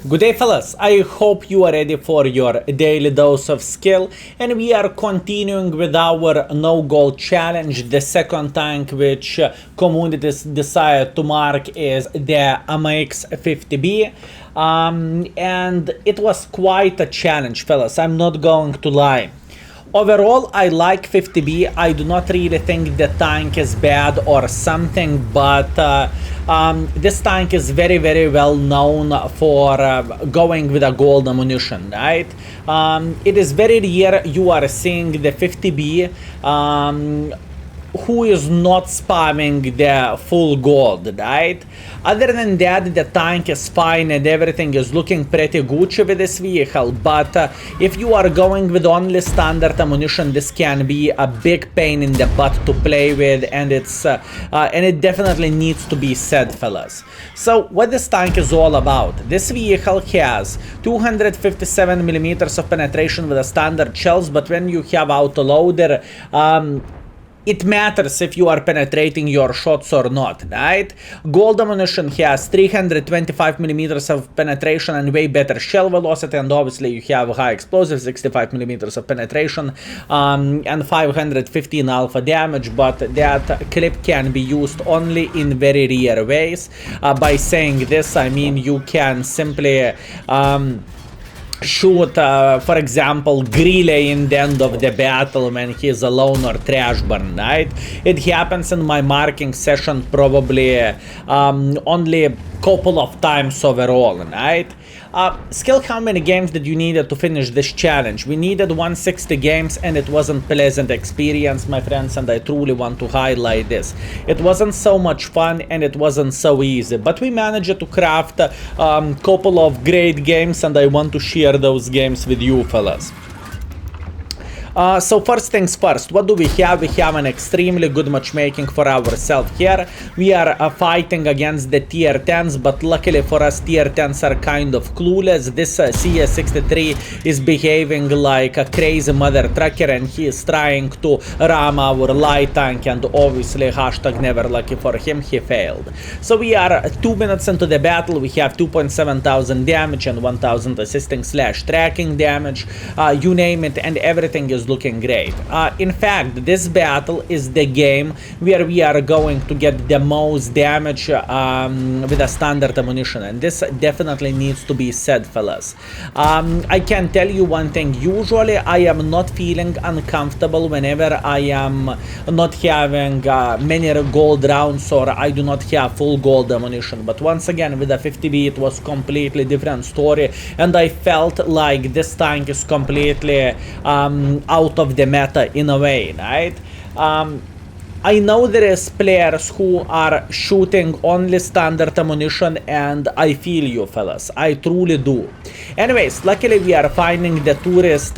Good day fellas, I hope you are ready for your daily dose of skill, and we are continuing with our no goal challenge. The second tank which communities decided to mark is the AMX 50B, and it was quite a challenge fellas, I'm not going to lie. Overall, I like 50B. I do not really think the tank is bad or something, but this tank is very well known for going with a gold ammunition, right? It is very rare you are seeing the 50B who is not spamming the full gold, right? Other than that, the tank is fine and everything is looking pretty Gucci with this vehicle, but if you are going with only standard ammunition, this can be a big pain in the butt to play with, and it definitely needs to be said, fellas. So what this tank is all about: this vehicle has 257 millimeters of penetration with a standard shells, but when you have autoloader, it matters if you are penetrating your shots or not, right? Gold ammunition has 325 millimeters of penetration and way better shell velocity, and obviously you have high explosive, 65 millimeters of penetration, and 515 alpha damage, but that clip can be used only in very rare ways. By saying this, I mean you can simply shoot, for example, Grile in the end of the battle when he's alone, or trash burn, right? It happens in my marking session probably only a couple of times overall, right? Skill, how many games did you need to finish this challenge? We needed 160 games, and it wasn't pleasant experience, my friends, and I truly want to highlight this. It wasn't so much fun and it wasn't so easy, but we managed to craft a couple of great games, and I want to share those games with you fellas. So first things first, what do we have? We have an extremely good matchmaking for ourselves here. We are fighting against the tier 10s, but luckily for us, tier 10s are kind of clueless. This CS63 is behaving like a crazy mother trucker, and he is trying to ram our light tank, and obviously hashtag never lucky for him, he failed. So we are 2 minutes into the battle. We have 2.7 thousand damage and 1000 assisting / tracking damage, you name it, and everything is looking great. In fact, this battle is the game where we are going to get the most damage with a standard ammunition, and this definitely needs to be said, fellas. I can tell you one thing: usually I am not feeling uncomfortable whenever I am not having many gold rounds, or I do not have full gold ammunition, but once again with the 50B it was completely different story, and I felt like this tank is completely out of the meta in a way, right? I know there is players who are shooting only standard ammunition, and I feel you fellas, I truly do. Anyways, luckily we are finding the tourist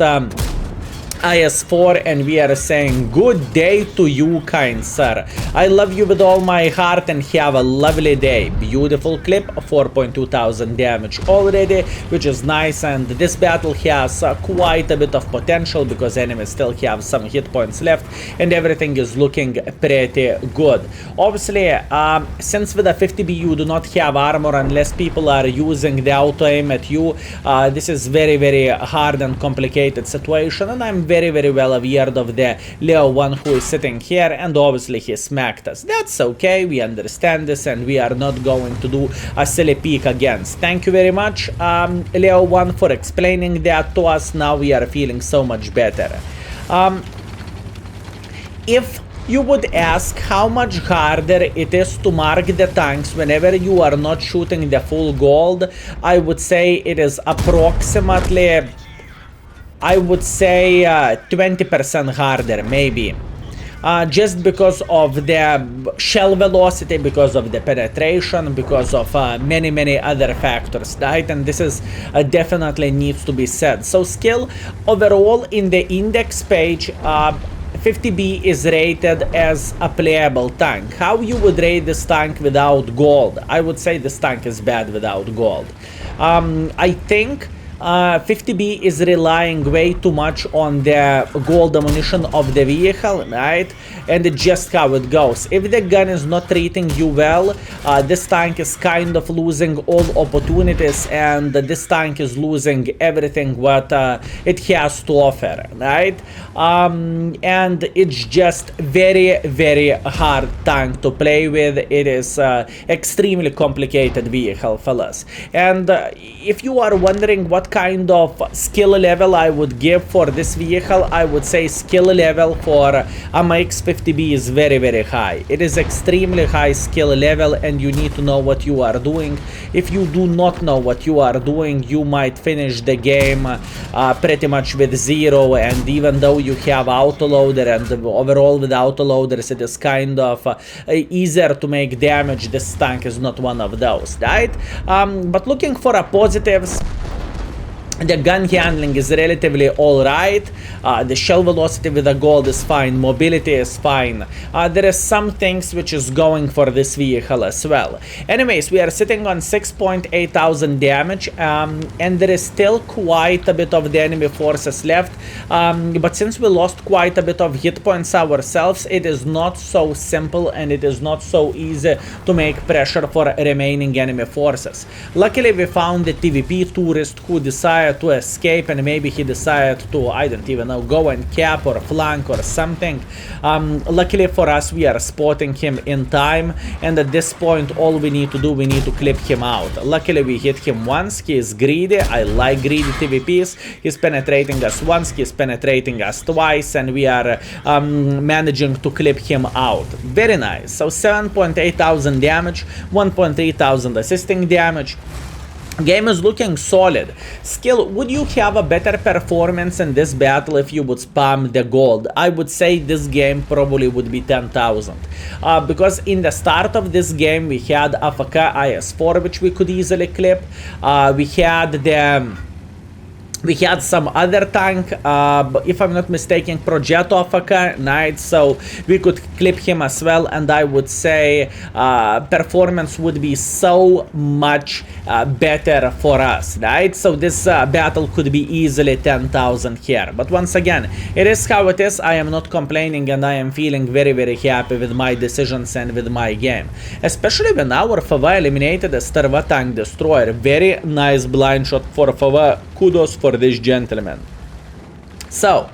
IS4, and we are saying good day to you, kind sir. I love you with all my heart, and have a lovely day. Beautiful clip, 4.2 thousand damage already, which is nice, and this battle has quite a bit of potential because enemies still have some hit points left, and everything is looking pretty good. Obviously, since with the 50B you do not have armor unless people are using the auto aim at you, this is very hard and complicated situation, and I'm very well aware of the Leo 1 who is sitting here, and obviously he smacked us. That's okay, we understand this, and we are not going to do a silly peek against. Thank you very much, Leo 1, for explaining that to us. Now we are feeling so much better. If you would ask how much harder it is to mark the tanks whenever you are not shooting the full gold, I would say it is approximately, I would say 20% harder, maybe. Just because of the shell velocity, because of the penetration, because of many other factors, right? And this is definitely needs to be said. So skill overall in the index page, 50B is rated as a playable tank. How you would rate this tank without gold? I would say this tank is bad without gold. I think 50B is relying way too much on the gold ammunition of the vehicle, right? And it's just how it goes. If the gun is not treating you well, this tank is kind of losing all opportunities, and this tank is losing everything what it has to offer, right? And it's just very hard tank to play with. It is extremely complicated vehicle, fellas. And if you are wondering what kind of skill level I would give for this vehicle, I would say skill level for AMX 50B is very high. It is extremely high skill level, and you need to know what you are doing. If you do not know what you are doing, you might finish the game pretty much with 0, and even though you have autoloader, and overall with autoloaders it is kind of easier to make damage, this tank is not one of those, right? But looking for a positives, the gun handling is relatively alright, the shell velocity with the gold is fine, mobility is fine, there is some things which is going for this vehicle as well. Anyways, we are sitting on 6.8 thousand damage, and there is still quite a bit of the enemy forces left, but since we lost quite a bit of hit points ourselves, it is not so simple and it is not so easy to make pressure for remaining enemy forces. Luckily we found the TVP tourist who decided to escape, and maybe he decided to, I don't even know, go and cap or flank or something. Luckily for us, we are spotting him in time, and at this point all we need to do, we need to clip him out. Luckily we hit him once. He is greedy. I like greedy TVPs. He's penetrating us once, he's penetrating us twice, and we are managing to clip him out. Very nice. So 7.8 thousand damage, 1.3 thousand assisting damage. Game is looking solid. Skill, would you have a better performance in this battle if you would spam the gold? I would say this game probably would be 10,000. Because in the start of this game we had AFK IS-4 which we could easily clip. We had some other tank, if I'm not mistaken, Progetto AFK, right? So we could clip him as well, and I would say performance would be so much better for us, right? So this battle could be easily 10,000 here. But once again, it is how it is. I am not complaining, and I am feeling very happy with my decisions and with my game. Especially when our FV eliminated a Starva tank destroyer. Very nice blind shot for FV. Kudos for this gentleman. So,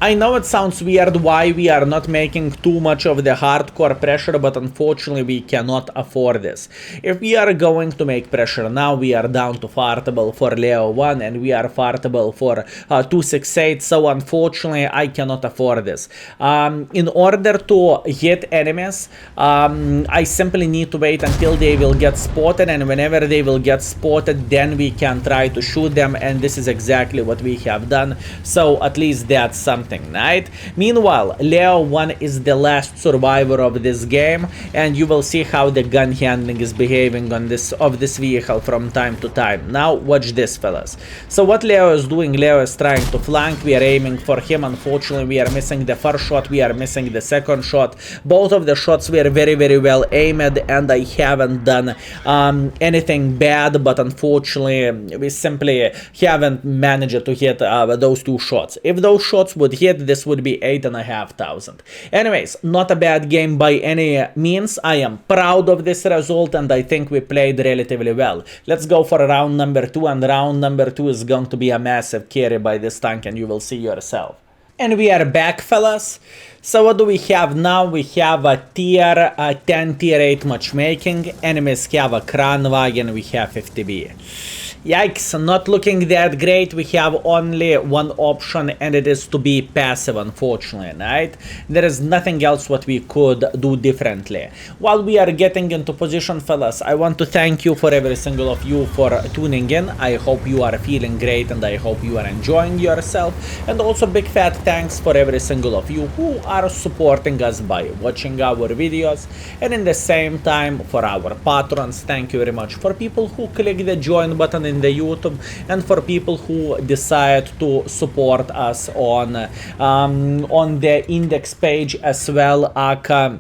I know it sounds weird why we are not making too much of the hardcore pressure, but unfortunately we cannot afford this. If we are going to make pressure now, we are down to fartable for Leo 1 and we are fartable for 268, so unfortunately I cannot afford this. In order to hit enemies, I simply need to wait until they will get spotted, and whenever they will get spotted, then we can try to shoot them, and this is exactly what we have done, so at least that's something. Right? Meanwhile, Leo 1 is the last survivor of this game, and you will see how the gun handling is behaving on this vehicle from time to time. Now watch this, fellas. So what Leo is doing, Leo is trying to flank. We are aiming for him. Unfortunately, we are missing the first shot, we are missing the second shot. Both of the shots were very well aimed, and I haven't done anything bad, but unfortunately we simply haven't managed to hit those two shots. If those shots would hit, this would be 8,500. Anyways, not a bad game by any means. I am proud of this result, and I think we played relatively well. Let's go for round number 2, and round number 2 is going to be a massive carry by this tank, and you will see yourself. And we are back, fellas. So what do we have now? We have a tier 10, tier 8 matchmaking. Enemies have a Kranwagen, we have 50B. Yikes, not looking that great. We have only one option, and it is to be passive, unfortunately, right? There is nothing else what we could do differently. While we are getting into position, fellas, I want to thank you for every single of you for tuning in. I hope you are feeling great, and I hope you are enjoying yourself. And also big fat thanks for every single of you who are supporting us by watching our videos. And in the same time, for our patrons, thank you very much. For people who click the join button in the YouTube, and for people who decide to support us on the index page as well, aka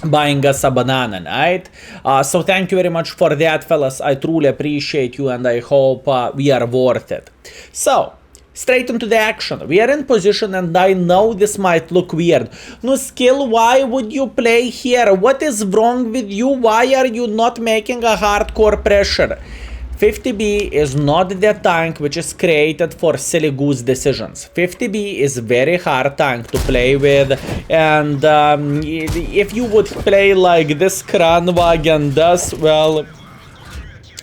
buying us a banana, right? So thank you very much for that, fellas. I truly appreciate you, and I hope we are worth it. So straight into the action. We are in position, and I know this might look weird. No, Skill, why would you play here? What is wrong with you? Why are you not making a hardcore pressure? 50B is not the tank which is created for silly goose decisions. 50B is very hard tank to play with, and if you would play like this Kranwagen does, well,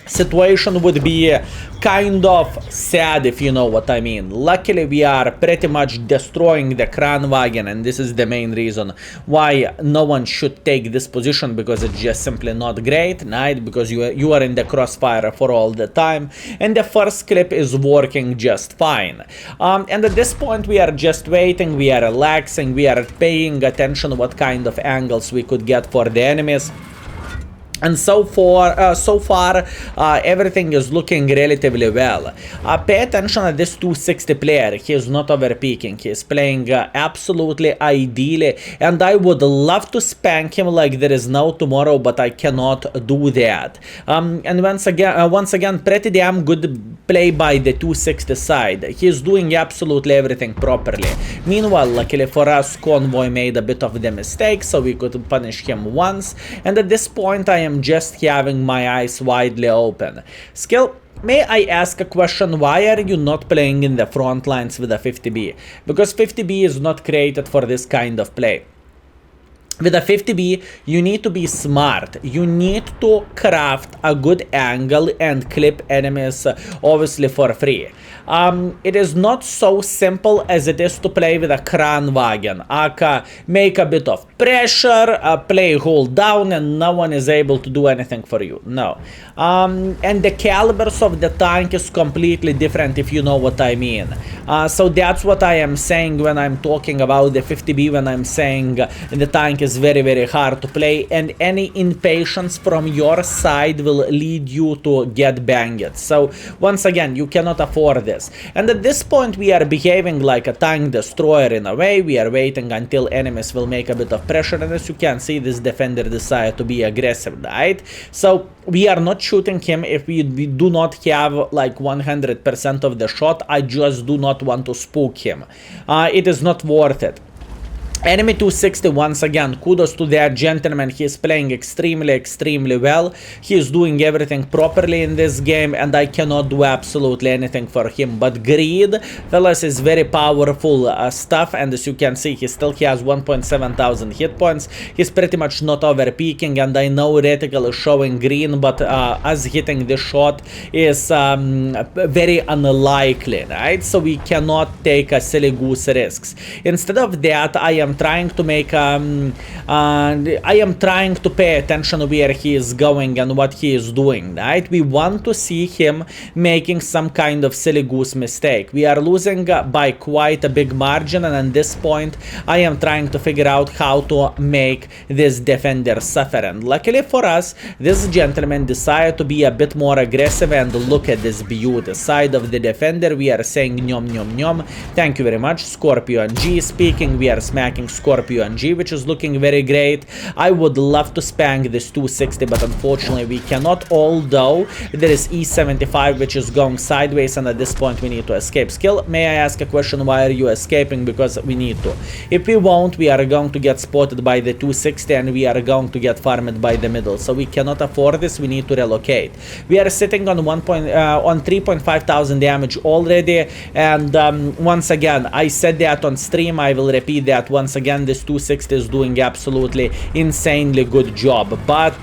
situation would be kind of sad, if you know what I mean. Luckily, we are pretty much destroying the Kranwagen, and this is the main reason why no one should take this position, because it's just simply not great, right? Because you are in the crossfire for all the time, and the first clip is working just fine. And at this point, we are just waiting, we are relaxing, we are paying attention what kind of angles we could get for the enemies. And so far, everything is looking relatively well. Pay attention at this 260 player. He is not overpeaking. He is playing absolutely ideally, and I would love to spank him like there is no tomorrow, but I cannot do that. And once again, pretty damn good play by the 260 side. He is doing absolutely everything properly. Meanwhile, luckily for us, Convoy made a bit of the mistake, so we could punish him once. And at this point, I am just having my eyes widely open. Skill, may I ask a question? Why are you not playing in the front lines with a 50B? Because 50B is not created for this kind of play. With a 50B, you need to be smart. You need to craft a good angle and clip enemies, obviously for free. It is not so simple as it is to play with a Kranwagen. Aka, make a bit of pressure, play hold down, and no one is able to do anything for you. No. And the calibers of the tank is completely different, if you know what I mean. So that's what I am saying when I'm talking about the 50B, when I'm saying the tank is very, very hard to play, and any impatience from your side will lead you to get banged. So once again, you cannot afford this. And at this point, we are behaving like a tank destroyer in a way. We are waiting until enemies will make a bit of pressure, and as you can see, this defender decided to be aggressive, right? So we are not shooting him if we do not have like 100% of the shot. I just do not want to spook him. It is not worth it. Enemy 260, once again, kudos to that gentleman. He is playing extremely well. He is doing everything properly in this game, and I cannot do absolutely anything for him. But greed, fellas, is very powerful stuff, and as you can see, he still has 1.7 thousand hit points. He's pretty much not overpeaking, and I know reticle is showing green, but us hitting the shot is very unlikely, right? So we cannot take a silly goose risks. Instead of that, I am trying to make I am trying to pay attention where he is going and what he is doing, right? We want to see him making some kind of silly goose mistake. We are losing by quite a big margin, and at this point I am trying to figure out how to make this defender suffer, and luckily for us, this gentleman decided to be a bit more aggressive, and look at this view. The side of the defender, we are saying nyom nyom nyom, thank you very much. Scorpion G speaking, we are smacking Scorpion G, which is looking very great. I would love to spank this 260, but unfortunately we cannot, although there is E75 which is going sideways, and at this point we need to escape. Skill, may I ask a question? Why are you escaping? Because we need to. If we won't, we are going to get spotted by the 260, and we are going to get farmed by the middle, so we cannot afford this. We need to relocate. We are sitting on 3.5 thousand damage already, and once again, I said that on stream, I will repeat that once again. This 260 is doing absolutely insanely good job, but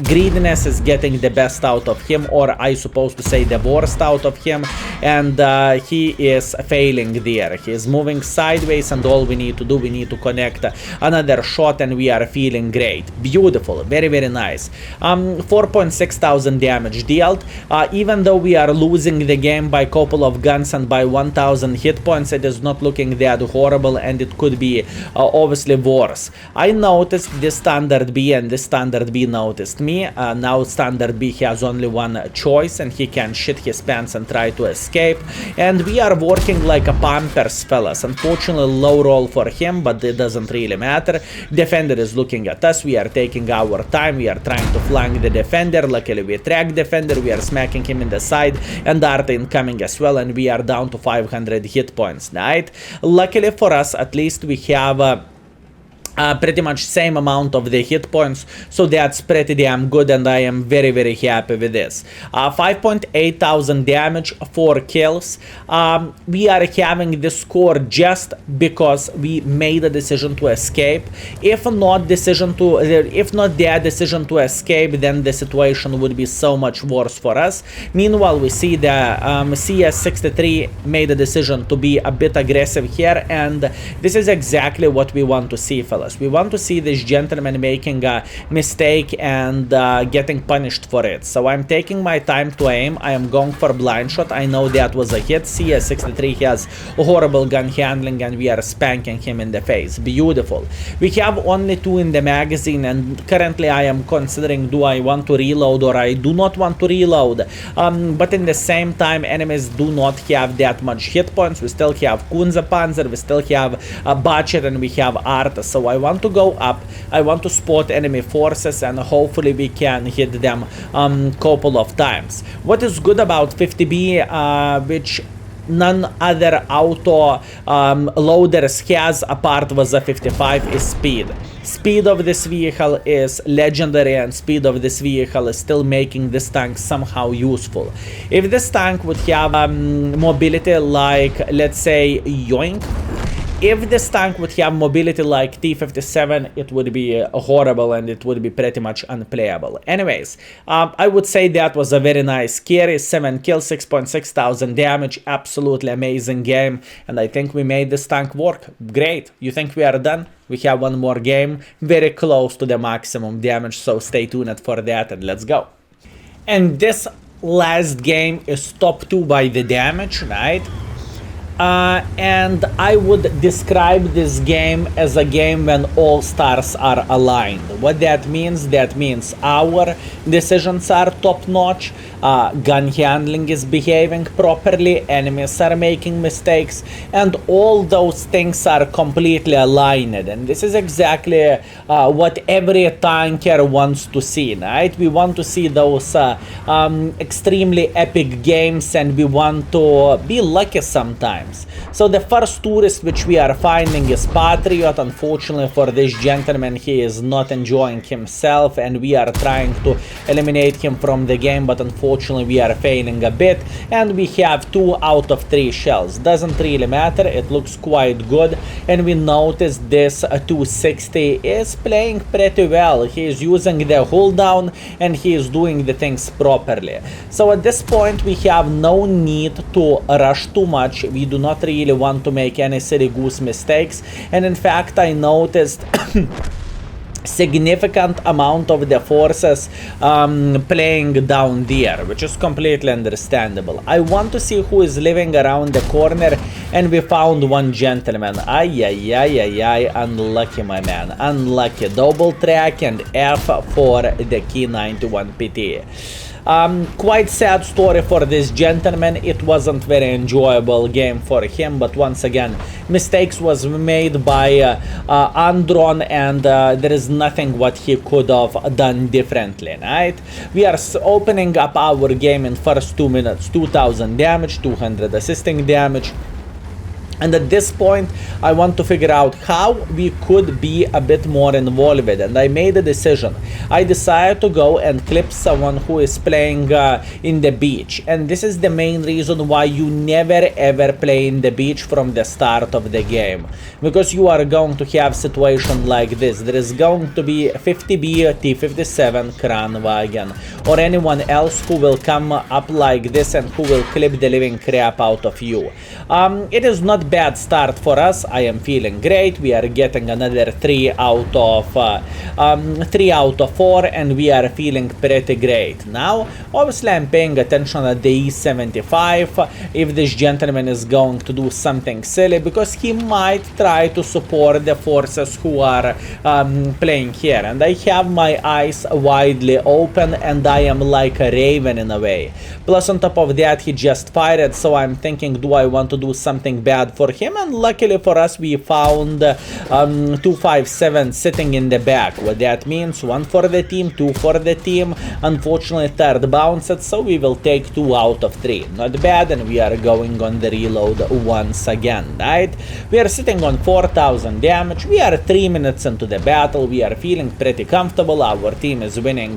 greediness is getting the best out of him, or I supposed to say the worst out of him, and he is failing there. He is moving sideways, and all we need to do, we need to connect another shot, and we are feeling great. Beautiful, very nice. 4.6 thousand damage dealt. Even though we are losing the game by a couple of guns and by 1000 hit points, it is not looking that horrible, and it could be be obviously worse. I noticed this standard B and this standard B noticed me. Now standard B has only one choice and he can shit his pants and try to escape. And we are working like a Pampers, fellas. Unfortunately, low roll for him, but it doesn't really matter. Defender is looking at us. We are taking our time. We are trying to flank the defender. Luckily, we track defender. We are smacking him in the side, and Art incoming as well. And we are down to 500 hit points. Right? Luckily for us, at least we have pretty much same amount of the hit points, so that's pretty damn good, and I am very happy with this. 5.8 thousand damage, 4 kills. We are having this score just because we made a decision to escape. If not their decision to escape, then the situation would be so much worse for us. Meanwhile, we see the CS63 made a decision to be a bit aggressive here, and this is exactly what we want to see, fellas. We want to see this gentleman making a mistake and getting punished for it. So I'm taking my time to aim. I am going for blind shot. I know that was a hit. CS63 has horrible gun handling and we are spanking him in the face. Beautiful. We have only 2 in the magazine, and currently I am considering, do I want to reload or I do not want to reload. But in the same time, enemies do not have that much hit points. We still have Kunze Panzer, we still have Bachet, and we have Art. So I want to go up. I want to spot enemy forces, and hopefully we can hit them couple of times. What is good about 50B, which none other auto loaders has apart was a 55, is speed. Speed of this vehicle is legendary, and speed of this vehicle is still making this tank somehow useful. If this tank would have mobility like, let's say, Yoink, if this tank would have mobility like T57, it would be horrible and it would be pretty much unplayable. Anyways, I would say that was a very nice carry. 7 kills, 6.6 thousand damage. Absolutely amazing game. And I think we made this tank work. Great. You think we are done? We have one more game. Very close to the maximum damage. So stay tuned for that and let's go. And this last game is top 2 by the damage, right? And I would describe this game as a game when all stars are aligned. What that means our decisions are top-notch, gun handling is behaving properly, enemies are making mistakes, and all those things are completely aligned. And this is exactly what every tanker wants to see, right? We want to see those extremely epic games, and we want to be lucky sometimes. So the first tourist which we are finding is Patriot. Unfortunately for this gentleman, he is not enjoying himself, and we are trying to eliminate him from the game, but unfortunately we are failing a bit, and we have 2 out of 3 shells. Doesn't really matter, it looks quite good, and we notice this 260 is playing pretty well. He is using the hold down and he is doing the things properly. So at this point we have no need to rush too much. We do not really want to make any silly goose mistakes, and in fact I noticed significant amount of the forces playing down there, which is completely understandable. I want to see who is living around the corner, and we found one gentleman. Unlucky, my man, unlucky. Double track and F for the key 91 PT. Quite sad story for this gentleman. It wasn't very enjoyable game for him, but once again mistakes was made by Andron, and there is nothing what he could have done differently, right? We are opening up our game in first 2 minutes. 2000 damage, 200 assisting damage. And at this point, I want to figure out how we could be a bit more involved, and I made a decision. I decided to go and clip someone who is playing in the beach, and this is the main reason why you never ever play in the beach from the start of the game, because you are going to have situation like this. There is going to be 50B, T57, Kranwagen, or anyone else who will come up like this and who will clip the living crap out of you. It is not bad start for us. I am feeling great. We are getting another 3 out of 4, and we are feeling pretty great. Now, obviously, I'm paying attention at the E75 if this gentleman is going to do something silly, because he might try to support the forces who are playing here. And I have my eyes widely open, and I am like a raven in a way. Plus, on top of that, he just fired, so I'm thinking, do I want to do something bad for him? And luckily for us, we found 257 sitting in the back. What that means, 1 for the team, 2 for the team. Unfortunately, third bounced, so we will take 2 out of 3. Not bad, and we are going on the reload once again, right? We are sitting on 4,000 damage. We are 3 minutes into the battle. We are feeling pretty comfortable. Our team is winning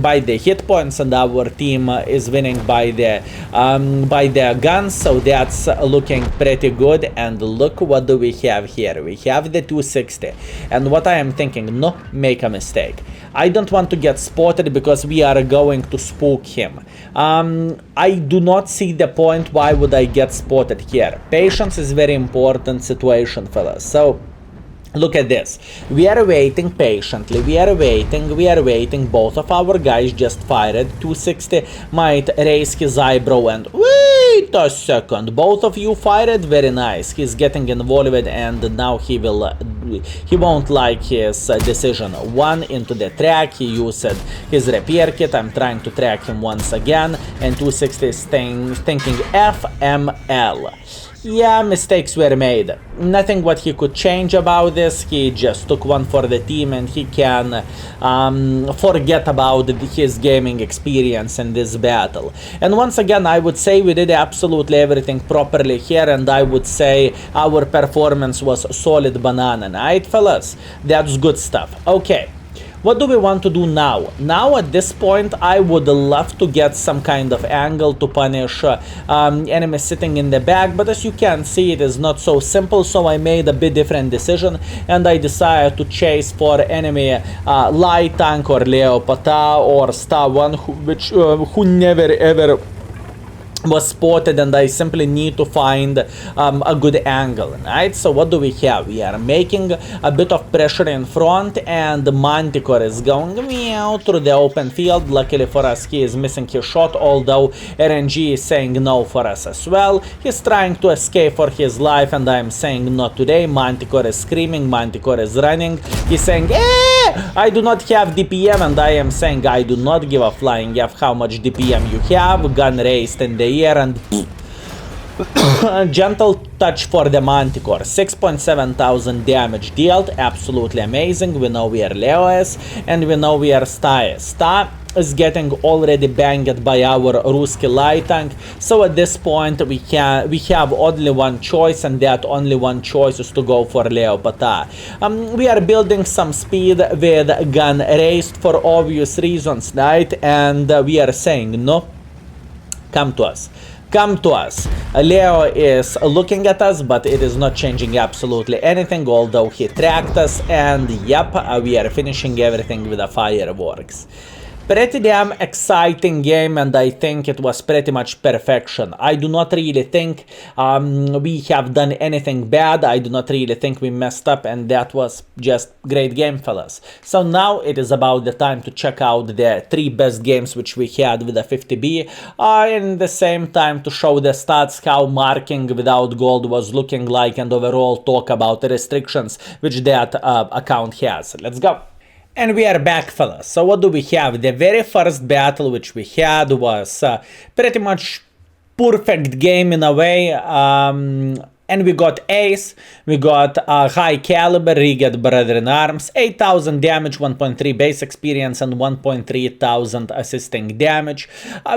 by the hit points, and our team is winning by the guns, so that's looking pretty good. And look what do we have here. We have the 260, and what I am thinking, no, make a mistake. I don't want to get spotted because we are going to spook him. I do not see the point why would I get spotted here. Patience is very important situation, fellas. So look at this. We are waiting patiently. We are waiting. Both of our guys just fired. 260 might raise his eyebrow and wait a second. Both of you fired. Very nice. He's getting involved, and now he won't like his decision. 1 into the track. He used his repair kit. I'm trying to track him once again, and 260 is thinking FML. Yeah, mistakes were made. Nothing what he could change about this. He just took 1 for the team, and he can forget about his gaming experience in this battle. And once again, I would say we did absolutely everything properly here, and I would say our performance was solid banana, right, fellas? That's good stuff. Okay. What do we want to do now? Now, at this point, I would love to get some kind of angle to punish enemies sitting in the back, but as you can see, it is not so simple, so I made a bit different decision, and I decided to chase for enemy light tank or Leopata or Star 1, who never ever was spotted, and I simply need to find a good angle, right? So what do we have? We are making a bit of pressure in front, and Manticore is going meow through the open field. Luckily for us, he is missing his shot, although RNG is saying no for us as well. He's trying to escape for his life, and I'm saying not today. Manticore is screaming, Manticore is running. He's saying, I do not have DPM, and I am saying I do not give a flying F how much DPM you have. Gun raised in the air, and gentle touch for the Manticore. 6.7 thousand damage dealt. Absolutely amazing. We know we are Leos, and we know we are Sta. Sta is getting already banged by our Ruski light tank, so at this point we have only one choice, and that only one choice is to go for Leopata. We are building some speed with gun raised for obvious reasons, right? And we are saying no, come to us. Come to us. Leo is looking at us, but it is not changing absolutely anything, although he tracked us, and yep, we are finishing everything with the fireworks. Pretty damn exciting game, and I think it was pretty much perfection. I do not really think we have done anything bad. I do not really think we messed up, and that was just great game, fellas. So now it is about the time to check out the 3 best games which we had with the 50B, and at the same time to show the stats, how marking without gold was looking like, and overall talk about the restrictions which that account has. Let's go. And we are back, fellas. So what do we have? The very first battle which we had was pretty much perfect game in a way. And we got Ace, we got High Caliber, Rigged Brother in Arms, 8,000 damage, 1.3 base experience, and 1.3 thousand assisting damage,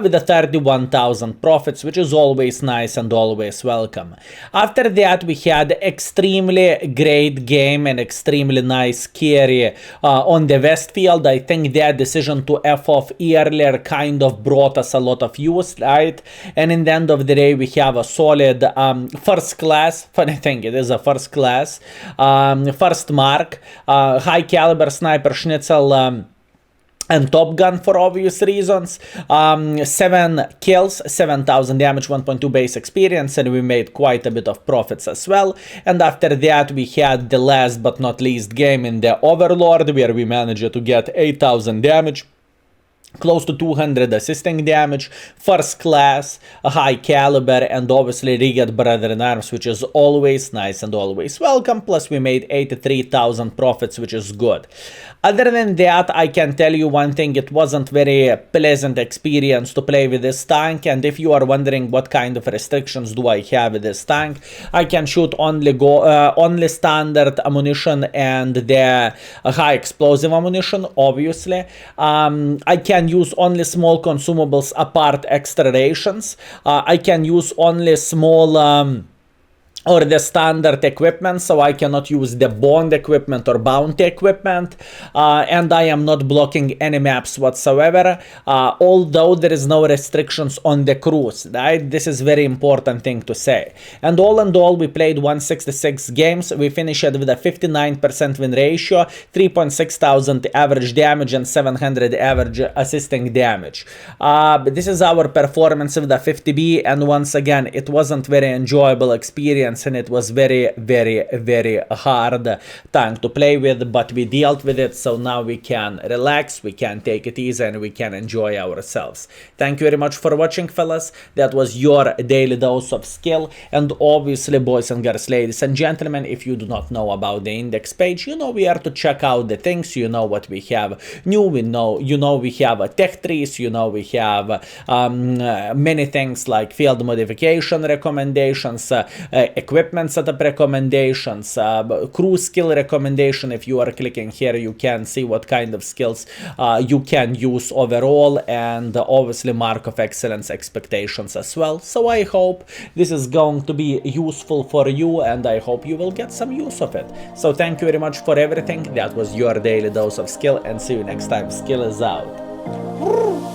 with a 31,000 profits, which is always nice and always welcome. After that, we had extremely great game and extremely nice carry on the Westfield. I think their decision to F off earlier kind of brought us a lot of use, right? And in the end of the day, we have a solid first class. Funny thing, it is a first class, first mark, high caliber sniper schnitzel and Top Gun for obvious reasons. 7 kills, 7,000 damage, 1.2 base experience, and we made quite a bit of profits as well. And after that we had the last but not least game in the Overlord, where we managed to get 8,000 damage, close to 200 assisting damage, first class, a high caliber, and obviously rigged brother in arms, which is always nice and always welcome. Plus we made 83,000 profits, which is good. Other than that, I can tell you one thing: it wasn't very pleasant experience to play with this tank. And if you are wondering what kind of restrictions do I have with this tank, I can shoot only standard ammunition and the high explosive ammunition, obviously. I can use only small consumables apart extra rations. I can use only small or the standard equipment, so I cannot use the bond equipment or bounty equipment, and I am not blocking any maps whatsoever, although there is no restrictions on the crews, right? This is very important thing to say. And all in all, we played 166 games. We finished with a 59% win ratio, 3,600 average damage, and 700 average assisting damage. This is our performance with the 50B, and once again, it wasn't very enjoyable experience, and it was very, very, very hard tank to play with, but we dealt with it, so now we can relax, we can take it easy, and we can enjoy ourselves. Thank you very much for watching, fellas. That was your daily dose of skill. And obviously, boys and girls, ladies and gentlemen, if you do not know about the index page, you know where to check out the things. You know what we have new, we have tech trees, we have many things like field modification recommendations, equipment setup recommendations, crew skill recommendation. If you are clicking here, you can see what kind of skills you can use overall, and obviously mark of excellence expectations as well. So I hope this is going to be useful for you, and I hope you will get some use of it. So thank you very much for everything. That was your daily dose of skill, and see you next time. Skill is out.